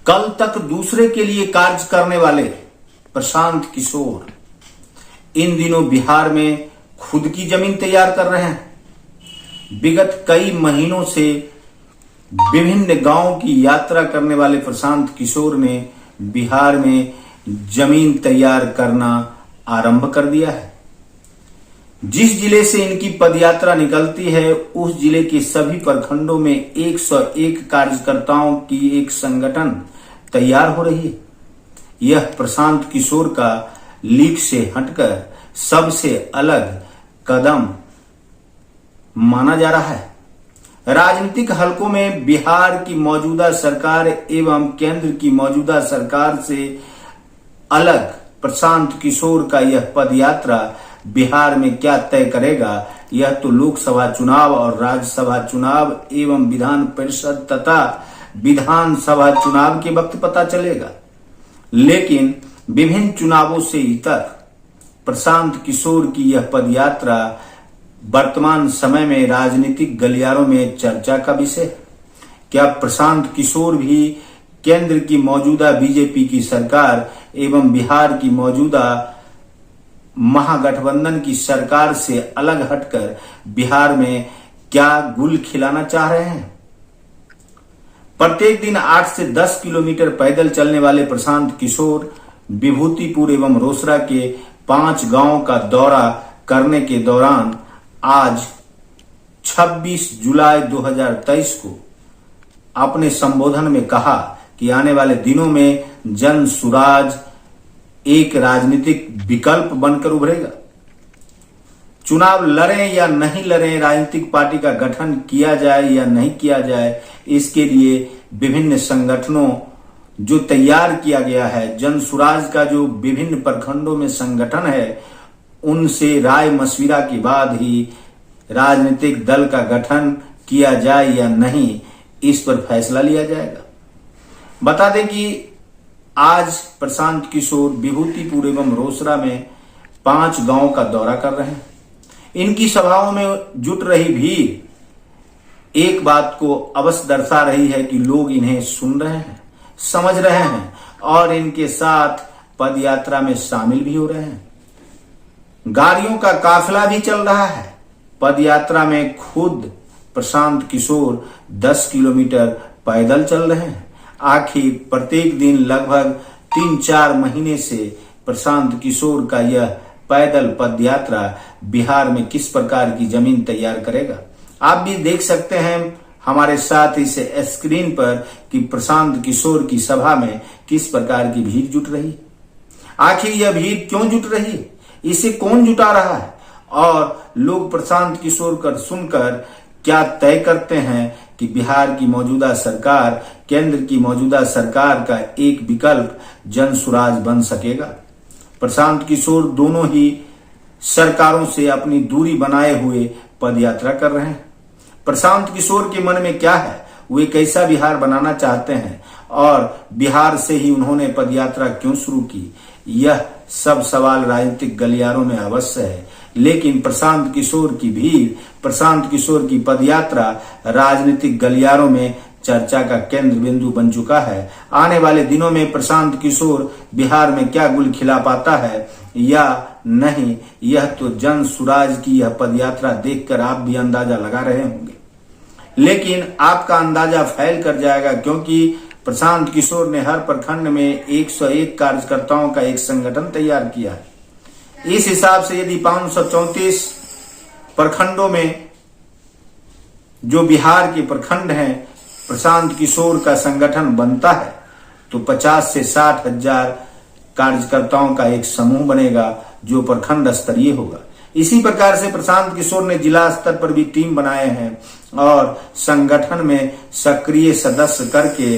कल तक दूसरे के लिए कार्य करने वाले प्रशांत किशोर इन दिनों बिहार में खुद की जमीन तैयार कर रहे हैं। विगत कई महीनों से विभिन्न गांवों की यात्रा करने वाले प्रशांत किशोर ने बिहार में जमीन तैयार करना आरंभ कर दिया है। जिस जिले से इनकी पदयात्रा निकलती है उस जिले के सभी प्रखंडों में 101 कार्यकर्ताओं की एक संगठन तैयार हो रही है। यह प्रशांत किशोर का लीग से हटकर सबसे अलग कदम माना जा रहा है। राजनीतिक हलकों में बिहार की मौजूदा सरकार एवं केंद्र की मौजूदा सरकार से अलग प्रशांत किशोर का यह पदयात्रा बिहार में क्या तय करेगा, यह तो लोकसभा चुनाव और राज्यसभा चुनाव एवं विधान परिषद तथा विधानसभा चुनाव के वक्त पता चलेगा। लेकिन विभिन्न चुनावों से इतर प्रशांत किशोर की यह पदयात्रा वर्तमान समय में राजनीतिक गलियारों में चर्चा का विषय है। क्या प्रशांत किशोर भी केंद्र की मौजूदा बीजेपी की सरकार एवं बिहार की मौजूदा महागठबंधन की सरकार से अलग हटकर बिहार में क्या गुल खिलाना चाह रहे हैं? प्रत्येक दिन 8 से 10 किलोमीटर पैदल चलने वाले प्रशांत किशोर विभूतिपुर एवं रोसड़ा के 5 गांवों का दौरा करने के दौरान आज 26 जुलाई 2023 को अपने संबोधन में कहा कि आने वाले दिनों में जन सुराज एक राजनीतिक विकल्प बनकर उभरेगा। चुनाव लड़ें या नहीं लड़ें, राजनीतिक पार्टी का गठन किया जाए या नहीं किया जाए, इसके लिए विभिन्न संगठनों जो तैयार किया गया है, जन सुराज का जो विभिन्न प्रखंडों में संगठन है, उनसे राय मशविरा के बाद ही राजनीतिक दल का गठन किया जाए या नहीं, इस पर फैसला लिया जाएगा। बता दें कि आज प्रशांत किशोर विभूतिपुर एवं रोसड़ा में 5 गांवों का दौरा कर रहे हैं। इनकी सभाओं में जुट रही भीड़ एक बात को अवश्य दर्शा रही है कि लोग इन्हें सुन रहे हैं, समझ रहे हैं और इनके साथ पदयात्रा में शामिल भी हो रहे हैं। गाड़ियों का काफिला भी चल रहा है। पदयात्रा में खुद प्रशांत किशोर 10 किलोमीटर पैदल चल रहे हैं। आखिर प्रत्येक दिन लगभग 3-4 महीने से प्रशांत किशोर का यह पैदल पदयात्रा बिहार में किस प्रकार की जमीन तैयार करेगा। आप भी देख सकते हैं हमारे साथ इस स्क्रीन पर कि प्रशांत किशोर की सभा में किस प्रकार की भीड़ जुट रही है। आखिर यह भीड़ क्यों जुट रही है, इसे कौन जुटा रहा है और लोग प्रशांत किशोर कर सुनकर क्या तय करते हैं कि बिहार की मौजूदा सरकार, केंद्र की मौजूदा सरकार का एक विकल्प जन सुराज बन सकेगा। प्रशांत किशोर दोनों ही सरकारों से अपनी दूरी बनाए हुए पदयात्रा कर रहे हैं। प्रशांत किशोर के मन में क्या है, वे कैसा बिहार बनाना चाहते हैं और बिहार से ही उन्होंने पदयात्रा क्यों शुरू की, यह सब सवाल राजनीतिक गलियारों में अवश्य है। लेकिन प्रशांत किशोर की भीड़, प्रशांत किशोर की पदयात्रा राजनीतिक गलियारों में चर्चा का केंद्र बिंदु बन चुका है। आने वाले दिनों में प्रशांत किशोर बिहार में क्या गुल खिला पाता है या नहीं, यह तो जन सुराज की यह पदयात्रा देखकर आप भी अंदाजा लगा रहे होंगे। लेकिन आपका अंदाजा फैल कर जाएगा, क्योंकि प्रशांत किशोर ने हर प्रखंड में 101 कार्यकर्ताओं का एक संगठन तैयार किया है। इस हिसाब से यदि 534 प्रखंडों में जो बिहार के प्रखंड हैं प्रशांत किशोर का संगठन बनता है तो 50 से 60 हजार कार्यकर्ताओं का एक समूह बनेगा जो प्रखंड स्तरीय होगा। इसी प्रकार से प्रशांत किशोर ने जिला स्तर पर भी टीम बनाए हैं और संगठन में सक्रिय सदस्य करके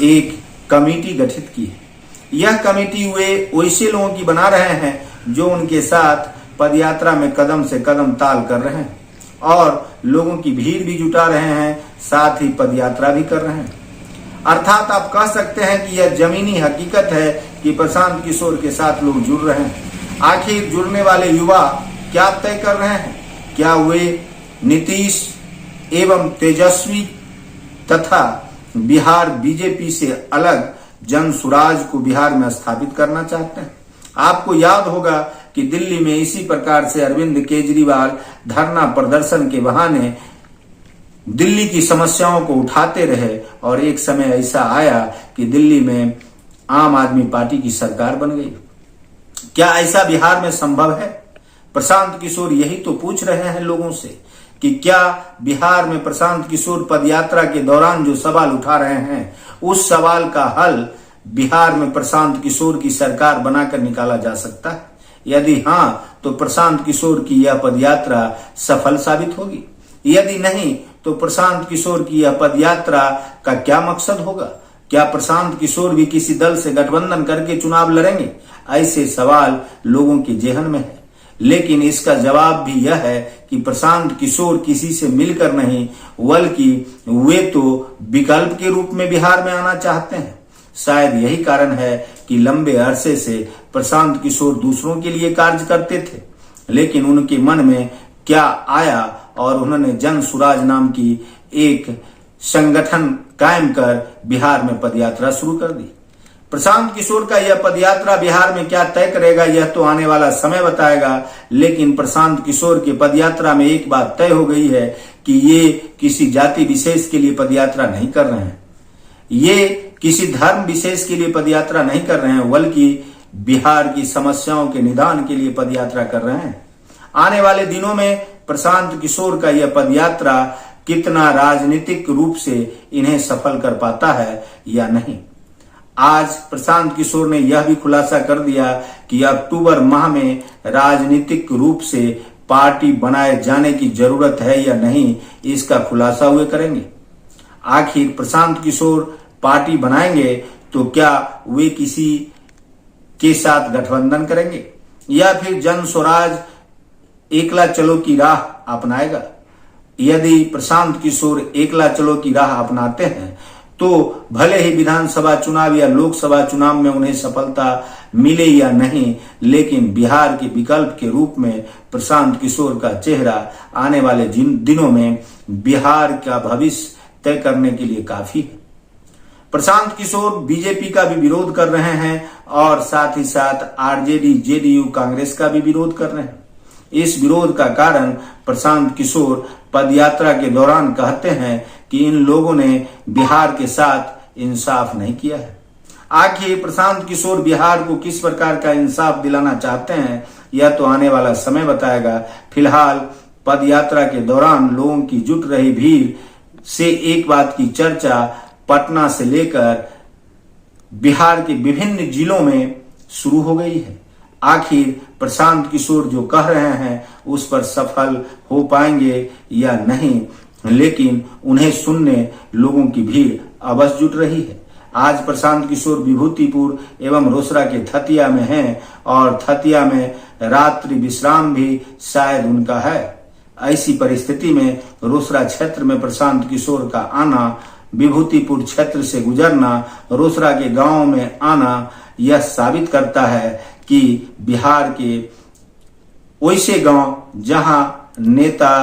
एक कमेटी गठित की है। यह कमेटी वे वैसे लोगों की बना रहे हैं जो उनके साथ पदयात्रा में कदम से कदम ताल कर रहे हैं और लोगों की भीड़ भी जुटा रहे हैं, साथ ही पदयात्रा भी कर रहे हैं। अर्थात आप कह सकते हैं कि यह जमीनी हकीकत है कि प्रशांत किशोर के साथ लोग जुड़ रहे हैं। आखिर जुड़ने वाले युवा क्या तय कर रहे हैं? क्या वे नीतीश एवं तेजस्वी तथा बिहार बीजेपी से अलग जन सुराज को बिहार में स्थापित करना चाहते हैं। आपको याद होगा कि दिल्ली में इसी प्रकार से अरविंद केजरीवाल धरना प्रदर्शन के बहाने दिल्ली की समस्याओं को उठाते रहे और एक समय ऐसा आया कि दिल्ली में आम आदमी पार्टी की सरकार बन गई। क्या ऐसा बिहार में संभव है? प्रशांत किशोर यही तो पूछ रहे हैं लोगों से कि क्या बिहार में प्रशांत किशोर पदयात्रा के दौरान जो सवाल उठा रहे हैं उस सवाल का हल बिहार में प्रशांत किशोर की सरकार बनाकर निकाला जा सकता है? यदि हां, तो प्रशांत किशोर की यह पदयात्रा सफल साबित होगी। यदि नहीं, तो प्रशांत किशोर की यह पदयात्रा का क्या मकसद होगा? क्या प्रशांत किशोर भी किसी दल से गठबंधन करके चुनाव लड़ेंगे? ऐसे सवाल लोगों के जेहन में है। लेकिन इसका जवाब भी यह है कि प्रशांत किशोर किसी से मिलकर नहीं, बल्कि वे तो विकल्प के रूप में बिहार में आना चाहते हैं। शायद यही कारण है कि लंबे अरसे से प्रशांत किशोर दूसरों के लिए कार्य करते थे, लेकिन उनके मन में क्या आया और उन्होंने जन सुराज नाम की एक संगठन कायम कर बिहार में पदयात्रा शुरू कर दी। प्रशांत किशोर का यह पदयात्रा बिहार में क्या तय करेगा यह तो आने वाला समय बताएगा, लेकिन प्रशांत किशोर के पदयात्रा में एक बात तय हो गई है कि ये किसी जाति विशेष के लिए पदयात्रा नहीं कर रहे हैं, ये किसी धर्म विशेष के लिए पदयात्रा नहीं कर रहे हैं, बल्कि बिहार की समस्याओं के निदान के लिए पदयात्रा कर रहे हैं। आने वाले दिनों में प्रशांत किशोर का यह पदयात्रा कितना राजनीतिक रूप से इन्हें सफल कर पाता है या नहीं। आज प्रशांत किशोर ने यह भी खुलासा कर दिया कि अक्टूबर माह में राजनीतिक रूप से पार्टी बनाए जाने की जरूरत है या नहीं, इसका खुलासा वे करेंगे। आखिर प्रशांत किशोर पार्टी बनाएंगे तो क्या वे किसी के साथ गठबंधन करेंगे या फिर जन स्वराज एकला चलो की राह अपनाएगा? यदि प्रशांत किशोर एकला चलो की राह अपनाते हैं तो भले ही विधानसभा चुनाव या लोकसभा चुनाव में उन्हें सफलता मिले या नहीं, लेकिन बिहार के विकल्प के रूप में प्रशांत किशोर का चेहरा आने वाले दिनों में बिहार का भविष्य तय करने के लिए काफी है। प्रशांत किशोर बीजेपी का भी विरोध कर रहे हैं और साथ ही साथ आरजेडी, जेडीयू, कांग्रेस का भी विरोध कर रहे हैं। इस विरोध का कारण प्रशांत किशोर पदयात्रा के दौरान कहते हैं कि इन लोगों ने बिहार के साथ इंसाफ नहीं किया है। आखिर प्रशांत किशोर बिहार को किस प्रकार का इंसाफ दिलाना चाहते हैं यह तो आने वाला समय बताएगा। फिलहाल पदयात्रा के दौरान लोगों की जुट रही भीड़ से एक बात की चर्चा पटना से लेकर बिहार के विभिन्न जिलों में शुरू हो गई है। आखिर प्रशांत किशोर जो कह रहे हैं उस पर सफल हो पाएंगे या नहीं, लेकिन उन्हें सुनने लोगों की भीड़ अवश्य जुट रही है। आज प्रशांत किशोर विभूतिपुर एवं रोसड़ा के थतिया में हैं और थतिया में रात्रि विश्राम भी शायद उनका है। ऐसी परिस्थिति में रोसड़ा क्षेत्र में प्रशांत किशोर का आना, विभूतिपुर क्षेत्र से गुजरना, रोसड़ा के गांव में आना, यह साबित करता है कि बिहार के वैसे गांव जहां नेता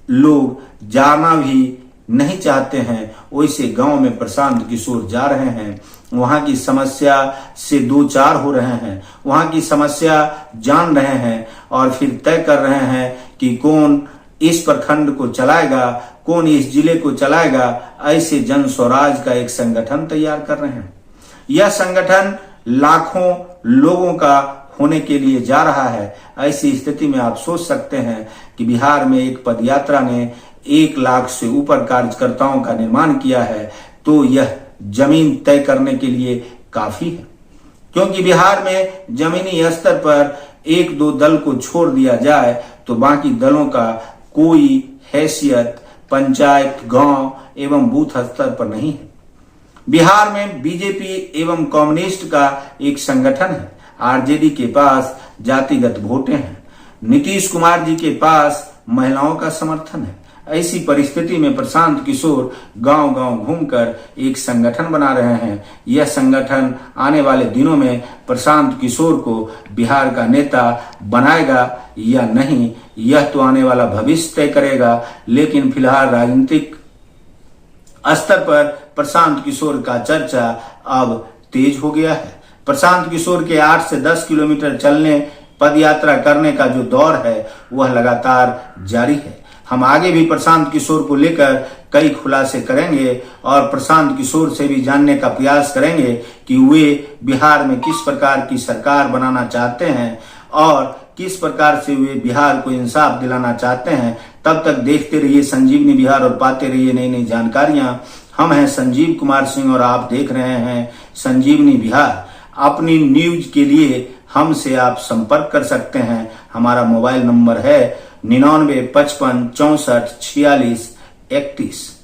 लोग जाना भी नहीं चाहते हैं, वैसे गांव में प्रशांत किशोर जा रहे हैं। वहां की समस्या से दो चार हो रहे हैं, वहां की समस्या जान रहे हैं और फिर तय कर रहे हैं कि कौन इस प्रखंड को चलाएगा, कौन इस जिले को चलाएगा। ऐसे जन स्वराज का एक संगठन तैयार कर रहे हैं। यह संगठन लाखों लोगों का होने के लिए जा रहा है। ऐसी स्थिति में आप सोच सकते हैं कि बिहार में एक पदयात्रा ने 1 लाख से ऊपर कार्यकर्ताओं का निर्माण किया है, तो यह जमीन तय करने के लिए काफी है। क्योंकि बिहार में जमीनी स्तर पर 1-2 दल को छोड़ दिया जाए तो बाकी दलों का कोई हैसियत पंचायत, गांव एवं बूथ स्तर पर नहीं है। बिहार में बीजेपी एवं कम्युनिस्ट का एक संगठन है। आरजेडी के पास जातिगत वोटें हैं, नीतीश कुमार जी के पास महिलाओं का समर्थन है। ऐसी परिस्थिति में प्रशांत किशोर गांव-गांव घूमकर एक संगठन बना रहे हैं। यह संगठन आने वाले दिनों में प्रशांत किशोर को बिहार का नेता बनाएगा या नहीं, यह तो आने वाला भविष्य तय करेगा। लेकिन फिलहाल राजनीतिक स्तर पर प्रशांत किशोर का चर्चा अब तेज हो गया है। प्रशांत किशोर के 8 से 10 किलोमीटर चलने, पदयात्रा करने का जो दौर है वह लगातार जारी है। हम आगे भी प्रशांत किशोर को लेकर कई खुलासे करेंगे और प्रशांत किशोर से भी जानने का प्रयास करेंगे कि वे बिहार में किस प्रकार की सरकार बनाना चाहते हैं और किस प्रकार से वे बिहार को इंसाफ दिलाना चाहते हैं। तब तक देखते रहिए संजीवनी बिहार और पाते रहिए नई नई जानकारियां। हम हैं संजीव कुमार सिंह और आप देख रहे हैं संजीवनी बिहार। अपनी न्यूज के लिए हमसे आप संपर्क कर सकते हैं। हमारा मोबाइल नंबर है 99 55 64 46 31।